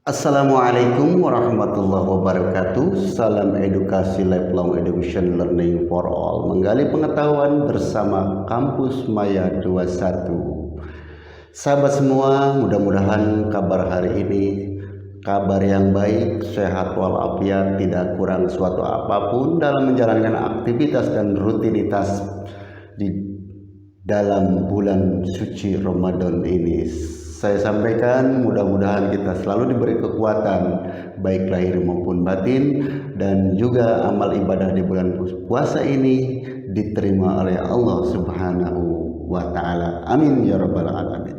Assalamualaikum warahmatullahi wabarakatuh. Salam edukasi lifelong education learning for all. Menggali pengetahuan bersama Kampus Maya 21. Sahabat semua, mudah-mudahan kabar hari ini kabar yang baik, sehat walafiat, tidak kurang suatu apapun dalam menjalankan aktivitas dan rutinitas di dalam bulan suci Ramadan ini. Saya sampaikan mudah-mudahan kita selalu diberi kekuatan baik lahir maupun batin, dan juga amal ibadah di bulan puasa ini diterima oleh Allah Subhanahu wa Ta'ala. Amin ya rabbal alamin.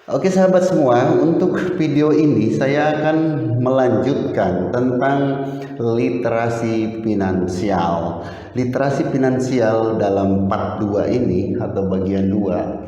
Oke sahabat semua, untuk video ini saya akan melanjutkan tentang literasi finansial. Literasi finansial dalam part 2 ini atau bagian 2.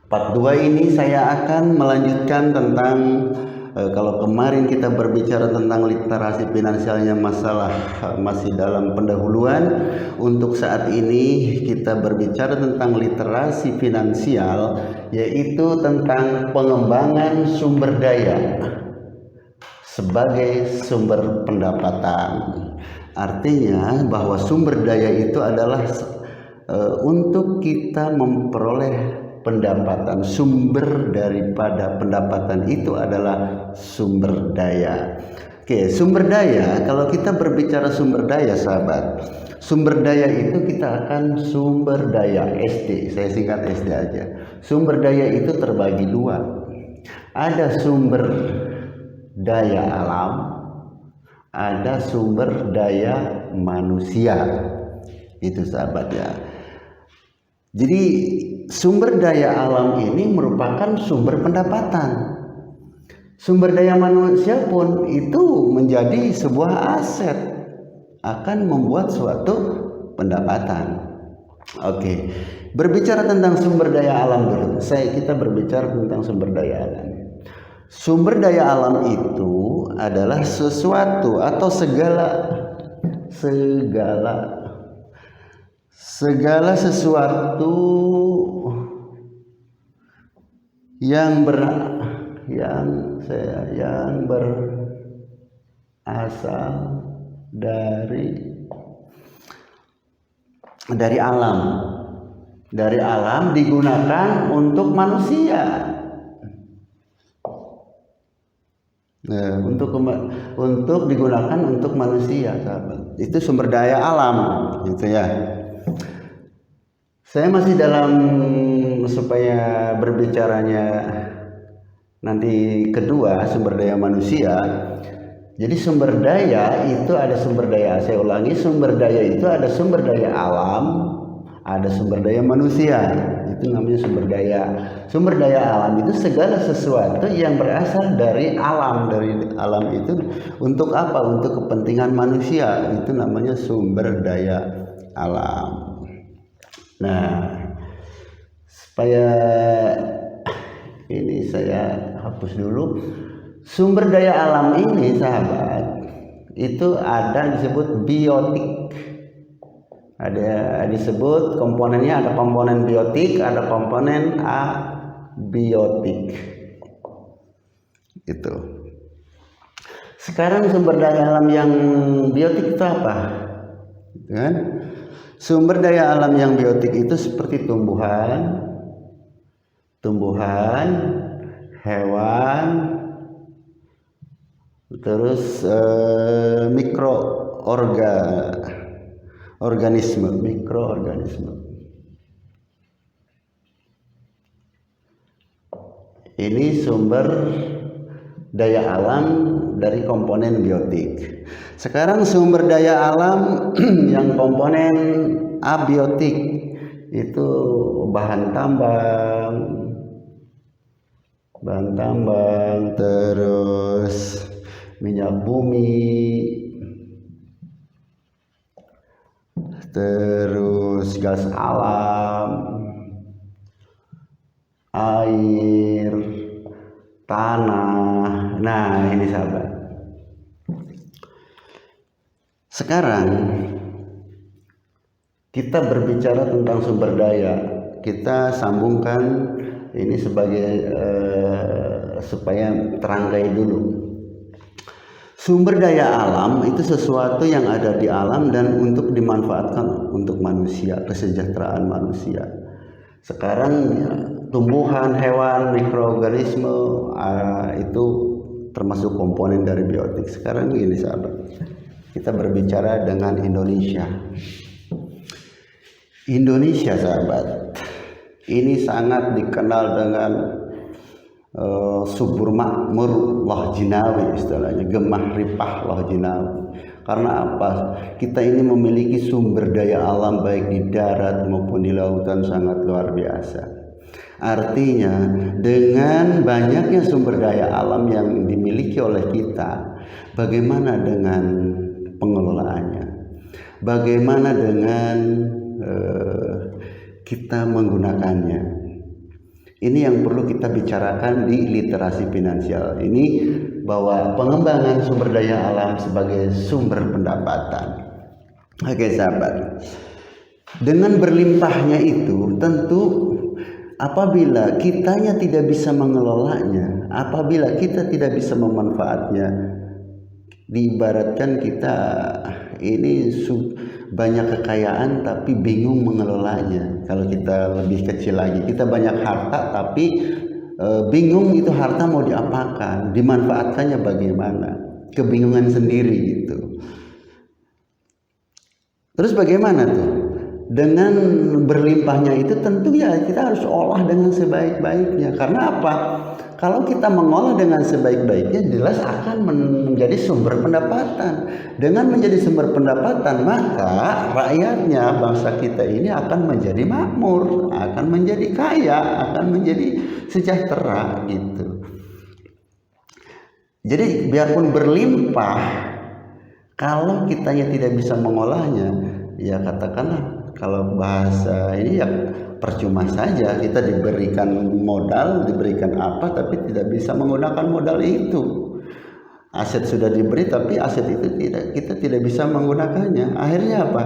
Part 2 ini saya akan melanjutkan tentang kalau kemarin kita berbicara tentang literasi finansialnya masalah masih dalam pendahuluan, untuk saat ini kita berbicara tentang literasi finansial, yaitu tentang pengembangan sumber daya sebagai sumber pendapatan. Artinya bahwa sumber daya itu adalah untuk kita memperoleh pendapatan. Sumber daripada pendapatan itu adalah sumber daya. Oke, sumber daya, kalau kita berbicara sumber daya sahabat, sumber daya itu kita akan sumber daya SD, saya singkat SD aja. Sumber daya itu terbagi dua. Ada sumber daya alam, ada sumber daya manusia. Itu sahabat ya. Jadi sumber daya alam ini merupakan sumber pendapatan. Sumber daya manusia pun itu menjadi sebuah aset, akan membuat suatu pendapatan. Oke, berbicara tentang sumber daya alam dulu. Kita berbicara tentang sumber daya alam. Sumber daya alam itu adalah sesuatu atau segala sesuatu yang berasal dari alam digunakan untuk manusia. Nah, untuk digunakan untuk manusia, sahabat. Itu sumber daya alam, gitu ya. Saya masih dalam supaya berbicaranya nanti kedua, sumber daya manusia. Jadi sumber daya itu ada sumber daya, saya ulangi, sumber daya itu ada sumber daya alam, ada sumber daya manusia. Itu namanya sumber daya. Sumber daya alam itu segala sesuatu yang berasal dari alam. Dari alam itu untuk apa? Untuk kepentingan manusia. Itu namanya sumber daya alam. Nah, supaya ini saya hapus dulu. Sumber daya alam ini sahabat, itu ada disebut biotik. Ada disebut komponennya, ada komponen biotik, ada komponen abiotik. Itu. Sekarang sumber daya alam yang biotik itu apa? Kan? Sumber daya alam yang biotik itu seperti tumbuhan, hewan, terus mikroorganisme. Ini sumber daya alam dari komponen biotik. Sekarang sumber daya alam yang komponen abiotik itu bahan tambang, terus minyak bumi, terus gas alam, air, tanah. Nah, ini sahabat. Sekarang kita berbicara tentang sumber daya, kita sambungkan ini sebagai supaya terangkai dulu. Sumber daya alam itu sesuatu yang ada di alam dan untuk dimanfaatkan untuk manusia, kesejahteraan manusia. Sekarang ya, tumbuhan, hewan, mikroorganisme itu termasuk komponen dari biotik. Sekarang ini sahabat, kita berbicara dengan Indonesia. Indonesia sahabat, ini sangat dikenal dengan subur makmur loh jinawi, istilahnya gemah ripah loh jinawi. Karena apa? Kita ini memiliki sumber daya alam baik di darat maupun di lautan sangat luar biasa. Artinya dengan banyaknya sumber daya alam yang dimiliki oleh kita, bagaimana dengan pengelolaannya? Bagaimana dengan kita menggunakannya? Ini yang perlu kita bicarakan di literasi finansial ini, bahwa pengembangan sumber daya alam sebagai sumber pendapatan. Oke sahabat, dengan berlimpahnya itu tentu apabila kitanya tidak bisa mengelolanya, apabila kita tidak bisa memanfaatnya, diibaratkan kita ini banyak kekayaan tapi bingung mengelolanya. Kalau kita lebih kecil lagi, kita banyak harta tapi bingung itu harta mau diapakan, dimanfaatkannya bagaimana, kebingungan sendiri gitu. Terus bagaimana tuh? Dengan berlimpahnya itu tentu ya kita harus olah dengan sebaik-baiknya. Karena apa? Kalau kita mengolah dengan sebaik-baiknya, jelas akan menjadi sumber pendapatan. Dengan menjadi sumber pendapatan, maka rakyatnya, bangsa kita ini akan menjadi makmur, akan menjadi kaya, akan menjadi sejahtera gitu. Jadi biarpun berlimpah, kalau kitanya tidak bisa mengolahnya, ya katakanlah kalau bahasa ini ya percuma saja, kita diberikan modal, diberikan apa, tapi tidak bisa menggunakan modal itu. Aset sudah diberi, tapi aset itu kita tidak bisa menggunakannya. Akhirnya apa?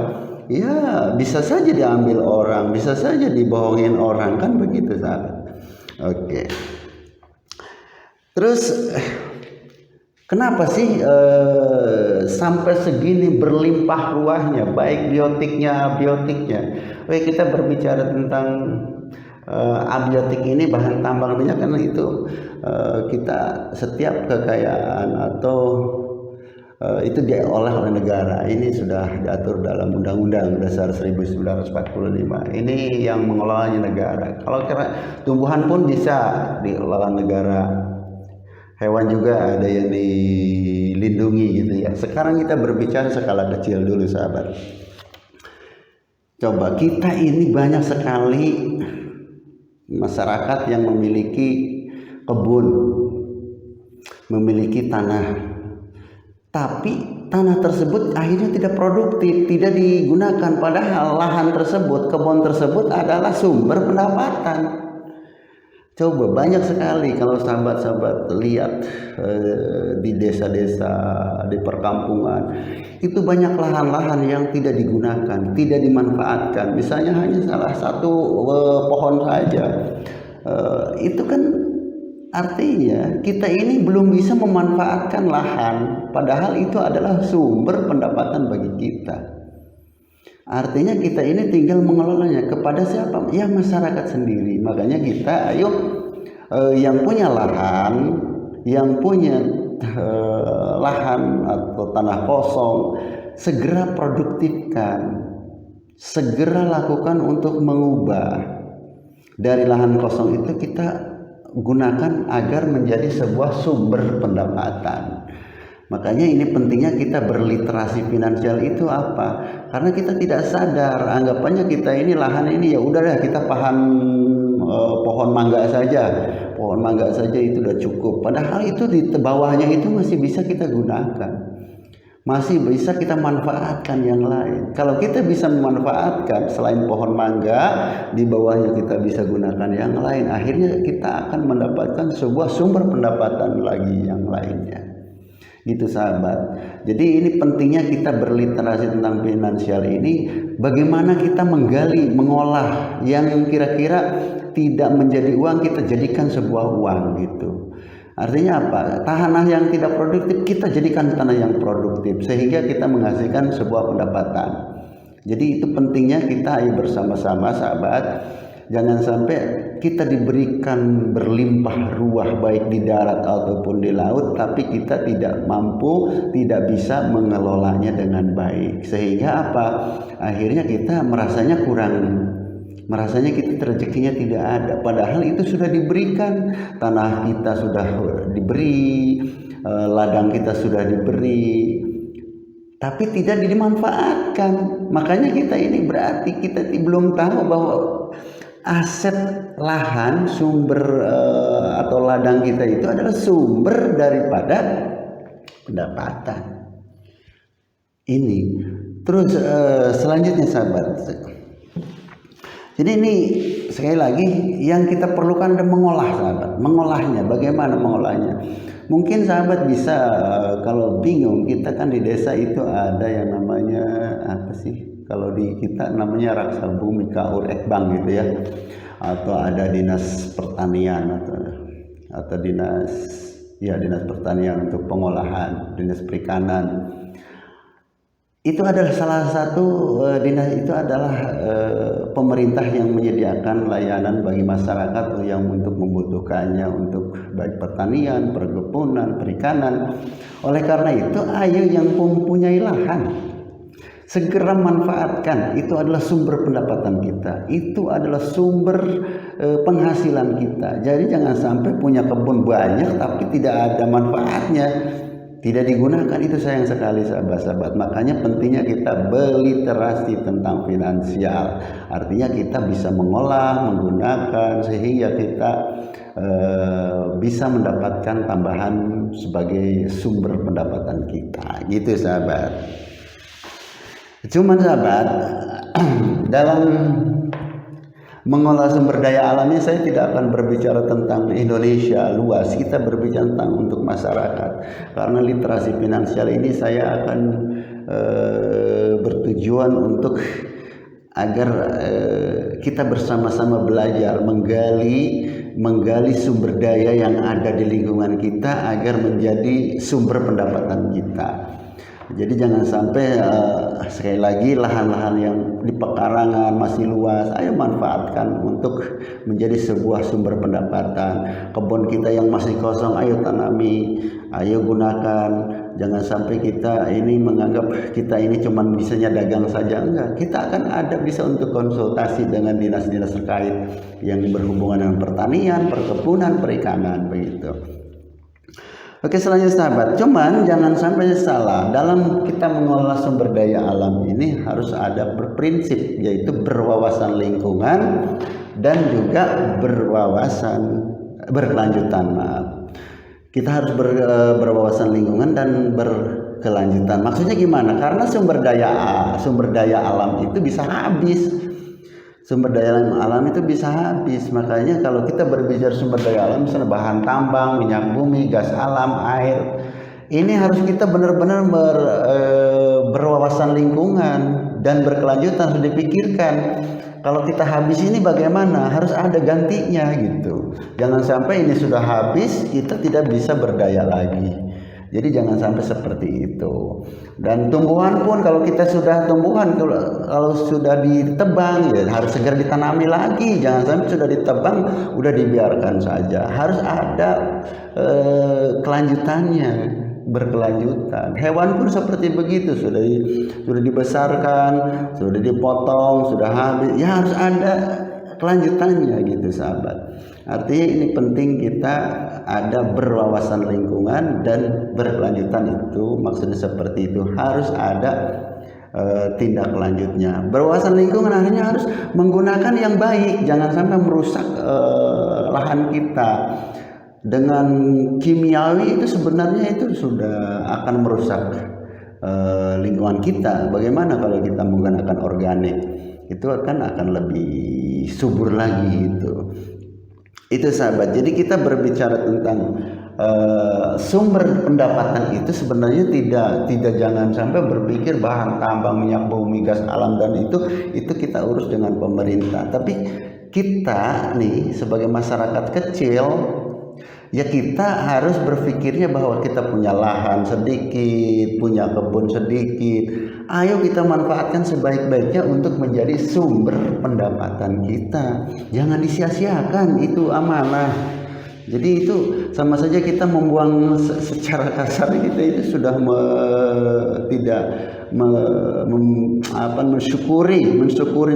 Ya bisa saja diambil orang, bisa saja dibohongin orang, kan begitu sahabat. Oke. Terus kenapa sih sampai segini berlimpah ruahnya, baik abiotiknya? Oke, kita berbicara tentang abiotik ini, bahan tambang minyak, karena itu kita setiap kekayaan atau itu diolah oleh negara. Ini sudah diatur dalam Undang-Undang Dasar 1945. Ini yang mengelolanya negara. Kalau kira tumbuhan pun bisa diolah negara. Hewan juga ada yang dilindungi gitu ya. Sekarang kita berbicara skala kecil dulu sahabat. Coba, kita ini banyak sekali masyarakat yang memiliki kebun, memiliki tanah, tapi tanah tersebut akhirnya tidak produktif, tidak digunakan, padahal lahan tersebut, kebun tersebut adalah sumber pendapatan. Coba, banyak sekali kalau sahabat-sahabat lihat di desa-desa, di perkampungan, itu banyak lahan-lahan yang tidak digunakan, tidak dimanfaatkan. Misalnya hanya salah satu pohon saja. Itu kan artinya kita ini belum bisa memanfaatkan lahan, padahal itu adalah sumber pendapatan bagi kita. Artinya kita ini tinggal mengelolanya kepada siapa? Ya masyarakat sendiri. Makanya kita ayo yang punya lahan, yang punya lahan atau tanah kosong, segera produktifkan, segera lakukan untuk mengubah dari lahan kosong itu kita gunakan agar menjadi sebuah sumber pendapatan. Makanya ini pentingnya kita berliterasi finansial itu apa? Karena kita tidak sadar, anggapannya kita ini lahan ini ya udahlah kita pohon mangga saja. Pohon mangga saja itu udah cukup. Padahal itu di bawahnya itu masih bisa kita gunakan. Masih bisa kita manfaatkan yang lain. Kalau kita bisa memanfaatkan selain pohon mangga, di bawahnya kita bisa gunakan yang lain. Akhirnya kita akan mendapatkan sebuah sumber pendapatan lagi yang lainnya. Gitu sahabat. Jadi ini pentingnya kita berliterasi tentang finansial ini, bagaimana kita menggali, mengolah yang kira-kira tidak menjadi uang kita jadikan sebuah uang gitu. Artinya apa? Tanah yang tidak produktif kita jadikan tanah yang produktif sehingga kita menghasilkan sebuah pendapatan. Jadi itu pentingnya kita ayo bersama-sama sahabat, jangan sampai kita diberikan berlimpah ruah baik di darat ataupun di laut, tapi kita tidak mampu, tidak bisa mengelolanya dengan baik. Sehingga apa? Akhirnya kita merasanya kurang, merasanya kita rezekinya tidak ada, padahal itu sudah diberikan. Tanah kita sudah diberi, ladang kita sudah diberi, tapi tidak dimanfaatkan. Makanya kita ini berarti kita belum tahu bahwa aset lahan, sumber atau ladang kita itu adalah sumber daripada pendapatan ini. Terus selanjutnya sahabat, jadi ini sekali lagi yang kita perlukan adalah mengolah sahabat. Mengolahnya, bagaimana mengolahnya? Mungkin sahabat bisa kalau bingung, kita kan di desa itu ada yang namanya apa sih? Kalau di kita namanya Raksa Bumi Kaur Ekbang gitu ya. Atau ada dinas pertanian atau dinas pertanian untuk pengolahan, dinas perikanan. Itu adalah salah satu dinas, itu adalah pemerintah yang menyediakan layanan bagi masyarakat yang untuk membutuhkannya, untuk baik pertanian, perkebunan, perikanan. Oleh karena itu, ayo yang mempunyai lahan segera manfaatkan. Itu adalah sumber pendapatan kita, itu adalah sumber penghasilan kita. Jadi jangan sampai punya kebun banyak tapi tidak ada manfaatnya, tidak digunakan. Itu sayang sekali sahabat-sahabat. Makanya pentingnya kita berliterasi tentang finansial. Artinya kita bisa mengolah, menggunakan sehingga kita bisa mendapatkan tambahan sebagai sumber pendapatan kita. Gitu sahabat. Cuman sahabat, dalam mengolah sumber daya alamnya saya tidak akan berbicara tentang Indonesia luas, kita berbicara tentang untuk masyarakat. Karena literasi finansial ini saya akan bertujuan untuk agar kita bersama-sama belajar menggali sumber daya yang ada di lingkungan kita agar menjadi sumber pendapatan kita. Jadi jangan sampai sekali lagi lahan-lahan yang di pekarangan masih luas, ayo manfaatkan untuk menjadi sebuah sumber pendapatan. Kebun kita yang masih kosong, ayo tanami, ayo gunakan. Jangan sampai kita ini menganggap kita ini cuma bisanya dagang saja. Enggak, kita akan ada bisa untuk konsultasi dengan dinas-dinas terkait yang berhubungan dengan pertanian, perkebunan, perikanan begitu. Oke, selanjutnya sahabat, cuman jangan sampai salah dalam kita mengolah sumber daya alam ini harus ada berprinsip, yaitu berwawasan lingkungan dan juga berkelanjutan. Kita harus berwawasan lingkungan dan berkelanjutan. Maksudnya gimana? Karena sumber daya alam itu bisa habis. Sumber daya alam itu bisa habis. Makanya kalau kita berbicara sumber daya alam, misalnya bahan tambang, minyak bumi, gas alam, air, ini harus kita benar-benar berwawasan lingkungan dan berkelanjutan, harus dipikirkan. Kalau kita habis ini bagaimana? Harus ada gantinya gitu. Jangan sampai ini sudah habis kita tidak bisa berdaya lagi. Jadi jangan sampai seperti itu. Dan tumbuhan pun kalau kita sudah tumbuhan, kalau sudah ditebang ya harus segera ditanami lagi. Jangan sampai sudah ditebang udah dibiarkan saja. Harus ada kelanjutannya, berkelanjutan. Hewan pun seperti begitu, sudah dibesarkan, sudah dipotong, sudah habis. Ya harus ada kelanjutannya gitu sahabat. Artinya ini penting kita ada berwawasan lingkungan dan berkelanjutan, itu maksudnya seperti itu, harus ada tindak lanjutnya. Berwawasan lingkungan akhirnya harus menggunakan yang baik, jangan sampai merusak lahan kita dengan kimiawi. Itu sebenarnya itu sudah akan merusak lingkungan kita. Bagaimana kalau kita menggunakan organik, itu akan lebih subur lagi itu sahabat. Jadi kita berbicara tentang sumber pendapatan itu sebenarnya tidak jangan sampai berpikir bahan tambang, minyak bumi, gas alam dan itu kita urus dengan pemerintah. Tapi kita nih sebagai masyarakat kecil Ya kita harus berpikirnya bahwa kita punya lahan sedikit, punya kebun sedikit. Ayo kita manfaatkan sebaik-baiknya untuk menjadi sumber pendapatan kita. Jangan disia-siakan, itu amanah. Jadi itu sama saja kita membuang secara kasar kita itu sudah tidak mensyukuri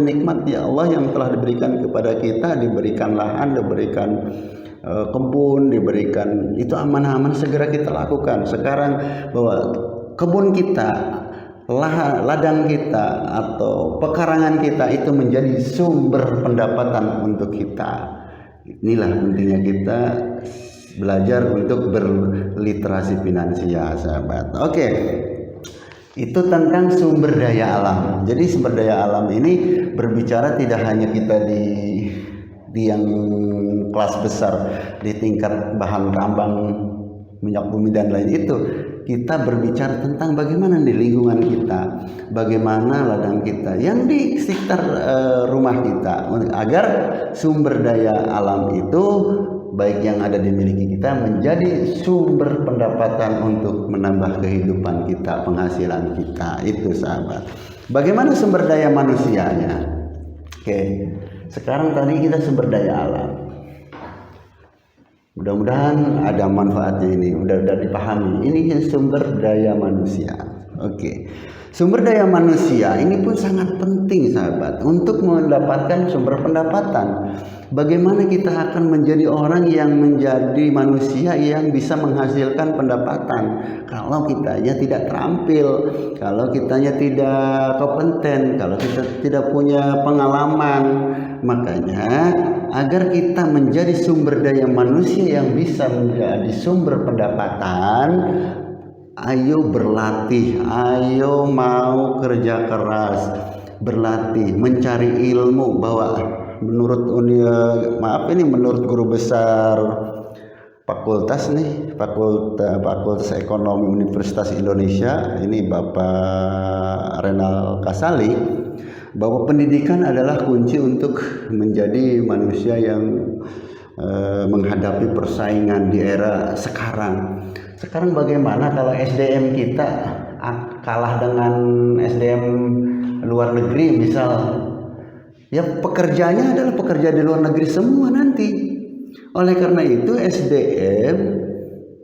nikmat ya Allah yang telah diberikan kepada kita, diberikan lahan, diberikan kebun, diberikan, itu amanah-amanah segera kita lakukan sekarang, bahwa kebun kita, ladang kita atau pekarangan kita itu menjadi sumber pendapatan untuk kita. Inilah intinya kita belajar untuk berliterasi finansial, sahabat. Oke, itu tentang sumber daya alam. Jadi sumber daya alam ini berbicara tidak hanya kita di yang kelas besar, di tingkat bahan tambang, minyak bumi dan lain itu. Kita berbicara tentang bagaimana di lingkungan kita, bagaimana ladang kita yang di sekitar rumah kita, agar sumber daya alam itu baik yang ada dimiliki kita menjadi sumber pendapatan untuk menambah kehidupan kita, penghasilan kita. Itu sahabat. Bagaimana sumber daya manusianya? Oke, sekarang tadi kita sumber daya alam. Mudah-mudahan ada manfaatnya ini, udah dipahami. Ini sumber daya manusia. Oke. Sumber daya manusia ini pun sangat penting sahabat untuk mendapatkan sumber pendapatan. Bagaimana kita akan menjadi orang yang menjadi manusia yang bisa menghasilkan pendapatan kalau kitanya tidak terampil, kalau kitanya tidak kompeten, kalau kita tidak punya pengalaman. Makanya agar kita menjadi sumber daya manusia yang bisa menjadi sumber pendapatan, ayo berlatih, ayo mau kerja keras, berlatih, mencari ilmu. Bahwa menurut menurut guru besar fakultas Ekonomi Universitas Indonesia ini Bapak Renal Kasali, bahwa pendidikan adalah kunci untuk menjadi manusia yang menghadapi persaingan di era sekarang. Sekarang bagaimana kalau SDM kita kalah dengan SDM luar negeri misal? Ya pekerjanya adalah pekerja di luar negeri semua nanti. Oleh karena itu SDM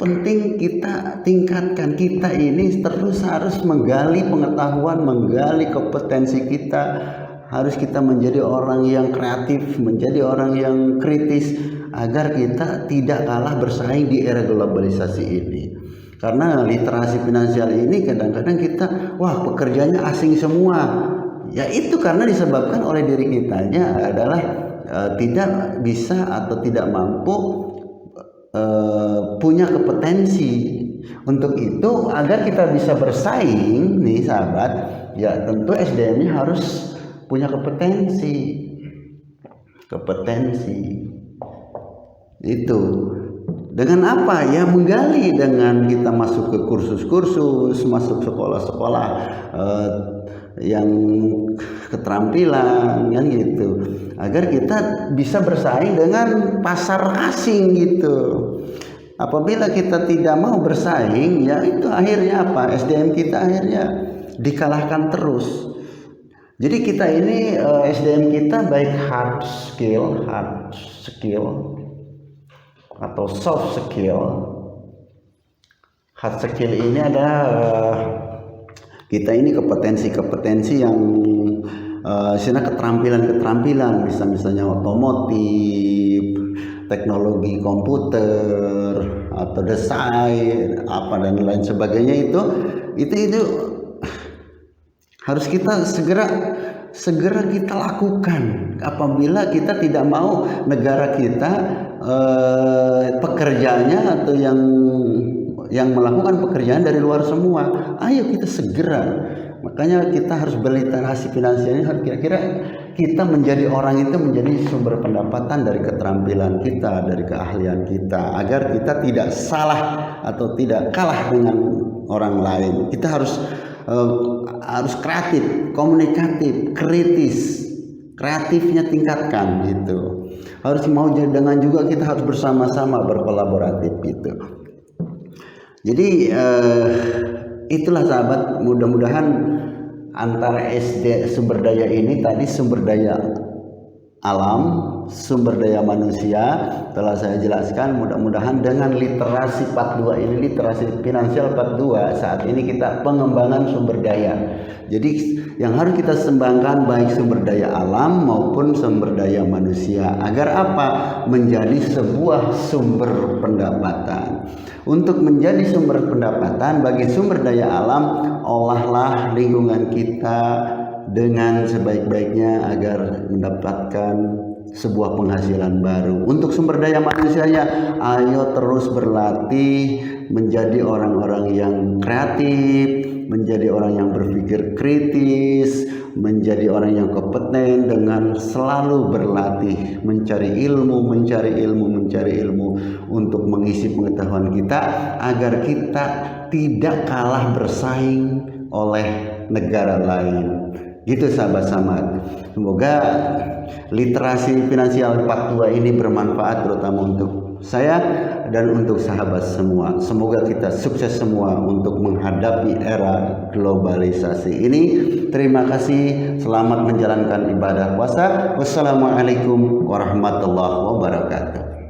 penting kita tingkatkan. Kita ini terus harus menggali pengetahuan, menggali kompetensi kita. Harus kita menjadi orang yang kreatif, menjadi orang yang kritis, agar kita tidak kalah bersaing di era globalisasi ini. Karena literasi finansial ini kadang-kadang kita, wah pekerjanya asing semua. Ya itu karena disebabkan oleh diri kitanya adalah tidak bisa atau tidak mampu punya kompetensi. Untuk itu agar kita bisa bersaing nih sahabat, ya tentu SDM-nya harus punya kompetensi itu. Dengan apa? Ya menggali, dengan kita masuk ke kursus-kursus, masuk sekolah-sekolah yang keterampilan kan gitu, agar kita bisa bersaing dengan pasar asing gitu. Apabila kita tidak mau bersaing, ya itu akhirnya apa? SDM kita akhirnya dikalahkan terus. Jadi kita ini SDM kita baik hard skill atau soft skill. Hard skill ini adalah kita ini kompetensi yang keterampilan, misalnya otomotif, teknologi komputer atau desain apa dan lain sebagainya, itu harus kita segera kita lakukan. Apabila kita tidak mau negara kita pekerjaannya atau yang melakukan pekerjaan dari luar semua, ayo kita segera. Makanya kita harus berliterasi finansialnya, kira-kira kita menjadi orang itu menjadi sumber pendapatan dari keterampilan kita, dari keahlian kita, agar kita tidak salah atau tidak kalah dengan orang lain. Kita harus kreatif, komunikatif, kritis, kreatifnya tingkatkan gitu. harus mau dengan juga kita harus bersama-sama berkolaboratif gitu. Jadi itulah sahabat, mudah-mudahan antara SD sumber daya ini tadi sumber daya alam, sumber daya manusia telah saya jelaskan. Mudah-mudahan dengan literasi part 2 ini, literasi finansial part 2, saat ini kita pengembangan sumber daya. Jadi yang harus kita sembangkan baik sumber daya alam maupun sumber daya manusia, agar apa? Menjadi sebuah sumber pendapatan. Untuk menjadi sumber pendapatan bagi sumber daya alam, olahlah lingkungan kita dengan sebaik-baiknya agar mendapatkan sebuah penghasilan baru. Untuk sumber daya manusianya, ayo terus berlatih menjadi orang-orang yang kreatif, menjadi orang yang berpikir kritis, menjadi orang yang kompeten dengan selalu berlatih, mencari ilmu untuk mengisi pengetahuan kita agar kita tidak kalah bersaing oleh negara lain. Gitu sahabat-sahabat. Semoga literasi finansial part 2 ini bermanfaat terutama untuk saya dan untuk sahabat semua. Semoga kita sukses semua untuk menghadapi era globalisasi ini. Terima kasih. Selamat menjalankan ibadah puasa. Wassalamualaikum warahmatullahi wabarakatuh.